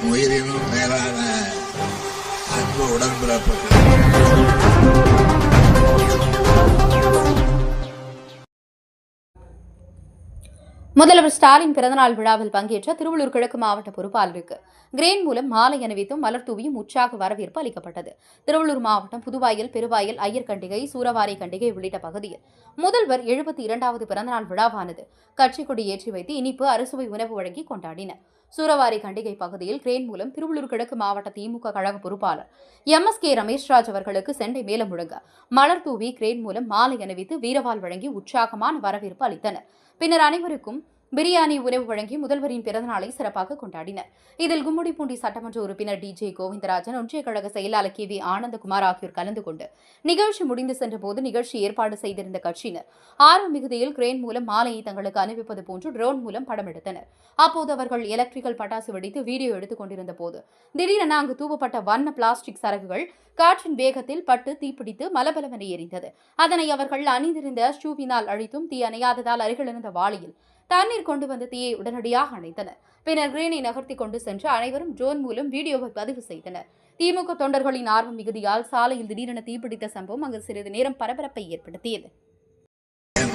உயிரினும் மேலான அன்பு உடன்பிறப்பு. முதல்வர் ஸ்டாலின் பிறந்தநாள் விழாவில் பங்கேற்ற திருவள்ளூர் கிழக்கு மாவட்ட பொறுப்பாளருக்கு கிரேன் மூலம் மாலை அணிவித்தும் மலர் தூவியும் உற்சாக வரவேற்பு அளிக்கப்பட்டது. திருவள்ளூர் மாவட்டம் புதுவாயல், பெருவாயல், ஐயர்கண்டிகை, சூரவாரி கண்டிகை உள்ளிட்ட பகுதியில் முதல்வர் 72வது பிறந்தநாள் விழாவானது கட்சி கொடி ஏற்றி வைத்து இனிப்பு, அறுசுவை உணவு வழங்கி கொண்டாடினர். சூரவாரி கண்டிகை பகுதியில் கிரேன் மூலம் திருவள்ளூர் கிழக்கு மாவட்ட திமுக கழக பொறுப்பாளர் MSK ரமேஷ்ராஜ் அவர்களுக்கு செண்டை மேலம் முழங்க மலர் தூவி கிரேன் மூலம் மாலை அணிவித்து வீரவால் வழங்கி உற்சாகமான வரவேற்பு அளித்தனர். பின்னர் அனைவருக்கும் பிரியாணி உணவு வழங்கி முதல்வரின் பிறந்தநாளை சிறப்பாக கொண்டாடினர். இதில் கும்முடிப்பூண்டி சட்டமன்ற உறுப்பினர் DJ கோவிந்தராஜன், ஒன்றிய கழக செயலாளர் KV ஆனந்தகுமார் ஆகியோர் கலந்து கொண்டு நிகழ்ச்சி முடிந்து சென்றபோது நிகழ்ச்சி ஏற்பாடு செய்திருந்த கட்சியினர் ஆர்வம் மிகுதியில் கிரேன் மூலம் மாலையை தங்களுக்கு அணிவிப்பது போன்று ட்ரோன் மூலம் படம் எடுத்தனர். அப்போது அவர்கள் எலக்ட்ரிக்கல் பட்டாசு வெடித்து வீடியோ எடுத்துக் கொண்டிருந்த போது திடீரென அங்கு தூவப்பட்ட வண்ண பிளாஸ்டிக் சரகுகள் காற்றின் வேகத்தில் பட்டு தீப்பிடித்து மலபலவென எரிந்தது. அதனை அவர்கள் அணிந்திருந்த ஷூவினால் அழித்தும் தீ அணையாததால் அருகில் இருந்த வாளியில் தண்ணீர் கொண்டு வந்து தீயை உடனடியாக அணைத்தனர். பின்னர் கிரேனை நகர்த்தி கொண்டு சென்று அனைவரும் ட்ரோன் மூலம் வீடியோவை பதிவு செய்தனர். திமுக தொண்டர்களின் ஆர்வம் மிகுதியால் சாலையில் திடீரென தீப்பிடித்த சம்பவம் அங்கு சிறிது நேரம் பரபரப்பை ஏற்படுத்தியது.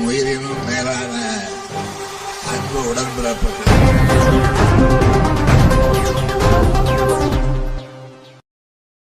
உயிரினும் மேலான அன்பு உடன்பிறப்பு.